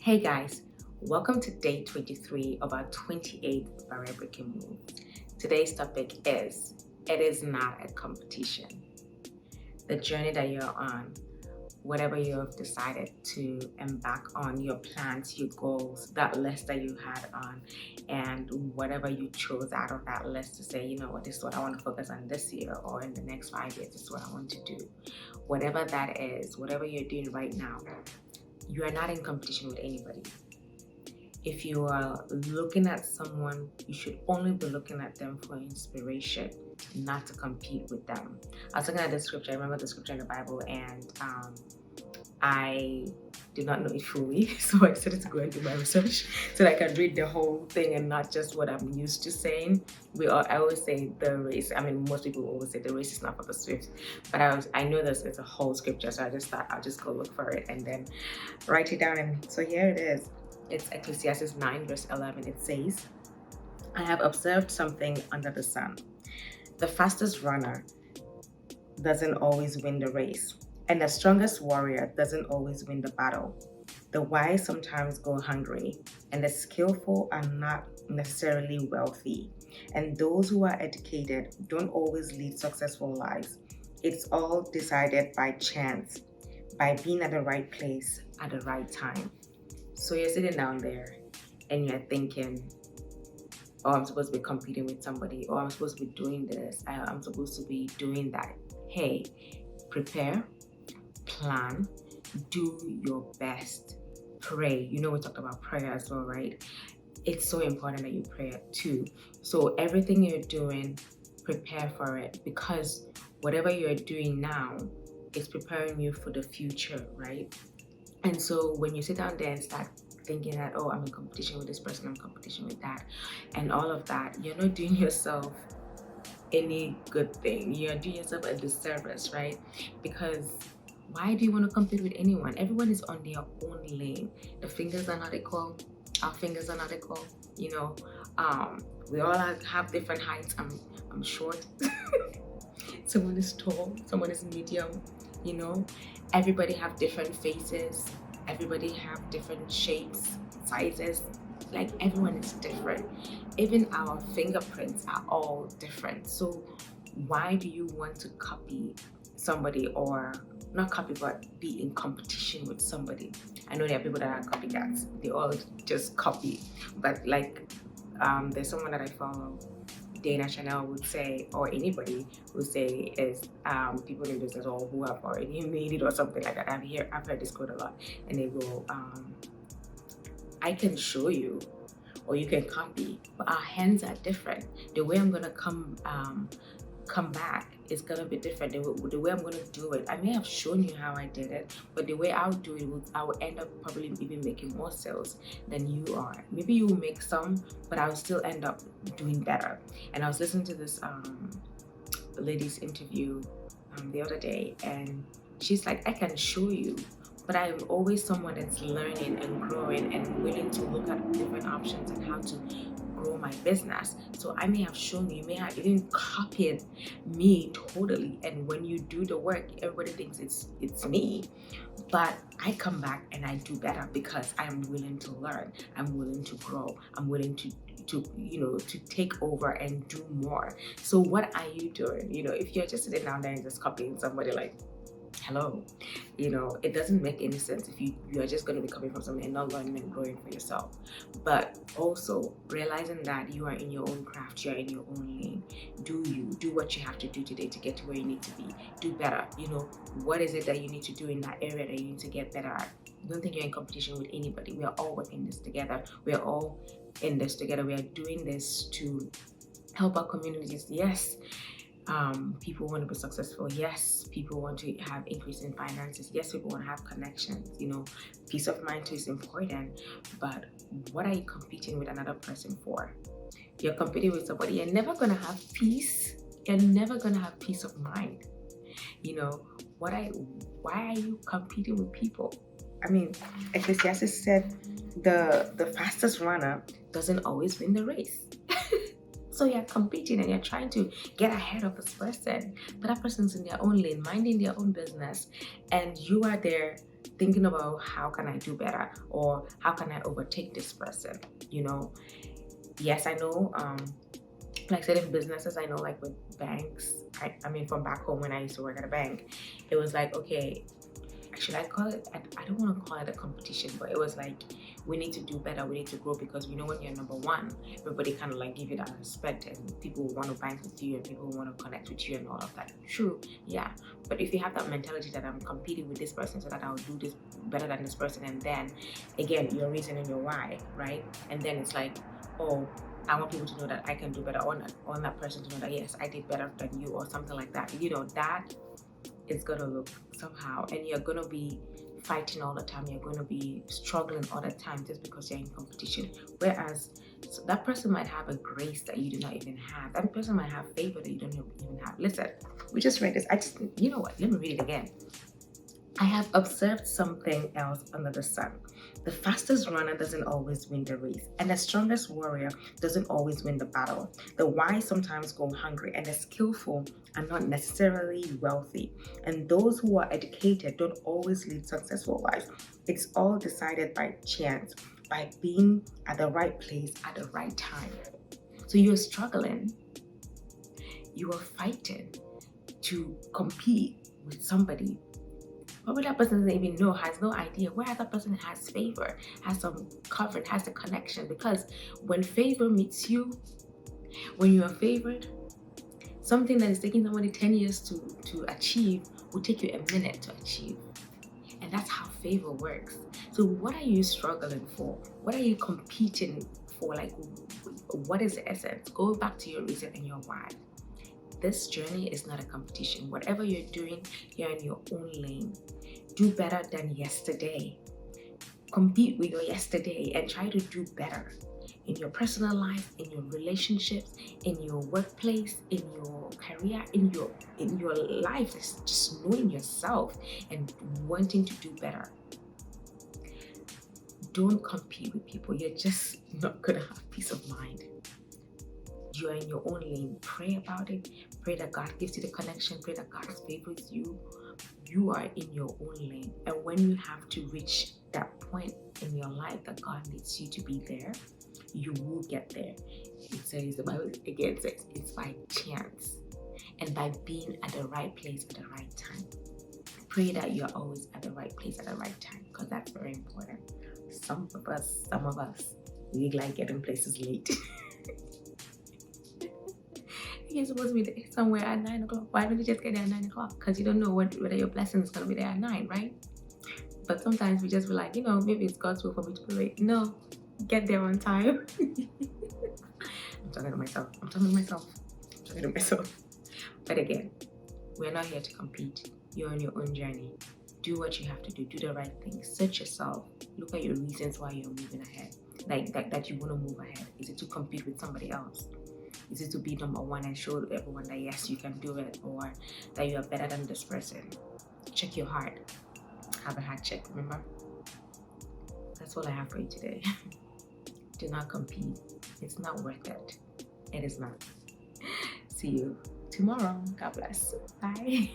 Hey guys, welcome to day 23 of our 28th Barrier Breaking Move. Today's topic is it is not a competition. The journey that you're on, whatever you have decided to embark on, your plans, your goals, that list that you had on, and whatever you chose out of that list to say, you know what, this is what I want to focus on this year or in the next 5 years, this is what I want to do. Whatever that is, whatever you're doing right now, you are not in competition with anybody. If you are looking at someone, you should only be looking at them for inspiration, not to compete with them. I was looking at the scripture, I remember the scripture in the Bible, and I did not know it fully, so I decided to go and do my research so that I can read the whole thing and not just what I'm used to saying. I always say the race. I mean, most people always say the race is not for the swift, but I know this it's a whole scripture, so I just thought I'll just go look for it and then write it down. And so here it is. It's Ecclesiastes 9 verse 11. It says, "I have observed something under the sun. The fastest runner doesn't always win the race, and the strongest warrior doesn't always win the battle. The wise sometimes go hungry, and the skillful are not necessarily wealthy. And those who are educated don't always lead successful lives. It's all decided by chance, by being at the right place at the right time." So you're sitting down there and you're thinking, oh, I'm supposed to be competing with somebody, or I'm supposed to be doing this, I'm supposed to be doing that. Hey, prepare, plan, do your best, pray. You know, we talked about prayer as well, right? It's so important that you pray too. So everything you're doing, prepare for it, because whatever you're doing now is preparing you for the future, right? And so when you sit down there and start thinking that, oh, I'm in competition with this person, I'm in competition with that, and all of that, you're not doing yourself any good thing. You're doing yourself a disservice, right? Because why do you want to compete with anyone? Everyone is on their own lane. The fingers are not equal. Our fingers are not equal. You know, we all have different heights. I'm short. Someone is tall. Someone is medium. You know, everybody have different faces. Everybody have different shapes, sizes. Like everyone is different. Even our fingerprints are all different. So why do you want to copy somebody, or not copy but be in competition with somebody? I know there are people that are copycats. They all just copy. But like there's someone that I follow, Dana Chanel would say, or anybody would say, is people in business or who have already made it or something like that. I've heard this quote a lot, and they go, I can show you, or you can copy, but our hands are different. The way I'm gonna come back is gonna be different. The way I'm gonna do it, I may have shown you how I did it, but the way I'll do it, I will end up probably even making more sales than you are. Maybe you will make some, but I'll still end up doing better. And I was listening to this lady's interview the other day, and she's like, I can show you, but I am always someone that's learning and growing and willing to look at different options and how to grow my business. So I may have shown you may have even copied me totally, and when you do the work, everybody thinks it's me. But I come back and I do better because I'm willing to learn, I'm willing to grow, I'm willing to to take over and do more. So what are you doing? If you're just sitting down there and just copying somebody, like, hello, it doesn't make any sense if you are just going to be coming from something and not learning and growing for yourself. But also realizing that you are in your own craft, you're in your own lane. Do what you have to do today to get to where you need to be. Do better. What is it that you need to do in that area that you need to get better at? Don't think you're in competition with anybody. We are all working this together. We are all in this together. We are doing this to help our communities. Yes, people want to be successful. Yes, people want to have increase in finances. Yes, people want to have connections. Peace of mind too is important. But what are you competing with another person for? You're competing with somebody. You're never gonna have peace. You're never gonna have peace of mind. Why are you competing with people? I mean, Ecclesiastes said the fastest runner doesn't always win the race. So you're competing and you're trying to get ahead of this person, but that person's in their own lane, minding their own business, and you are there thinking about how can I do better or how can I overtake this person. Yes, I know, like certain businesses, I know, like with banks, I mean, from back home when I used to work at a bank, it was like, okay, actually I call it, I don't want to call it a competition, but it was like, we need to do better, we need to grow, because when you're number one, everybody kind of like give you that respect, and people will want to bank with you, and people will want to connect with you and all of that. True, yeah. But if you have that mentality that I'm competing with this person so that I'll do this better than this person, and then again, your reason and your why, right? And then it's like, oh, I want people to know that I can do better, on that person to know that yes, I did better than you, or something like that. That is gonna look somehow, and you're gonna be fighting all the time, you're going to be struggling all the time just because you're in competition. Whereas that person might have a grace that you do not even have. That person might have favor that you don't even have. Listen, we just read this. You know what, let me read it again. I have observed something else under the sun. The fastest runner doesn't always win the race, and the strongest warrior doesn't always win the battle. The wise sometimes go hungry, and the skillful are not necessarily wealthy. And those who are educated don't always lead successful lives. It's all decided by chance, by being at the right place at the right time. So you're struggling, you are fighting to compete with somebody. Probably that person doesn't even know, has no idea. Whereas that person has favor, has some coverage, has a connection. Because when favor meets you, when you are favored, something that is taking somebody 10 years to achieve will take you a minute to achieve. And that's how favor works. So what are you struggling for? What are you competing for? Like, what is the essence? Go back to your reason and your why. This journey is not a competition. Whatever you're doing, you're in your own lane. Do better than yesterday. Compete with your yesterday and try to do better in your personal life, in your relationships, in your workplace, in your career, in your life. It's just knowing yourself and wanting to do better. Don't compete with people. You're just not gonna have peace of mind. You are in your own lane. Pray about it. Pray that God gives you the connection. Pray that God favors you. You are in your own lane. And when you have to reach that point in your life that God needs you to be there, you will get there. It says, the Bible again says, it's by chance and by being at the right place at the right time. Pray that you're always at the right place at the right time, because that's very important. Some of us, we like getting places late. You're supposed to be there somewhere at 9 o'clock. Why don't you just get there at 9 o'clock? Because you don't know whether your blessing is going to be there at 9, right? But sometimes we just be like, maybe it's God's will for me to be late. No, get there on time. I'm talking to myself. But again, we're not here to compete. You're on your own journey. Do what you have to do. Do the right thing. Search yourself. Look at your reasons why you're moving ahead. Like that you want to move ahead. Is it to compete with somebody else? Is it to be number one and show everyone that yes, you can do it, or that you are better than this person? Check your heart. Have a heart check, remember? That's all I have for you today. Do not compete. It's not worth it. It is not. See you tomorrow. God bless. Bye.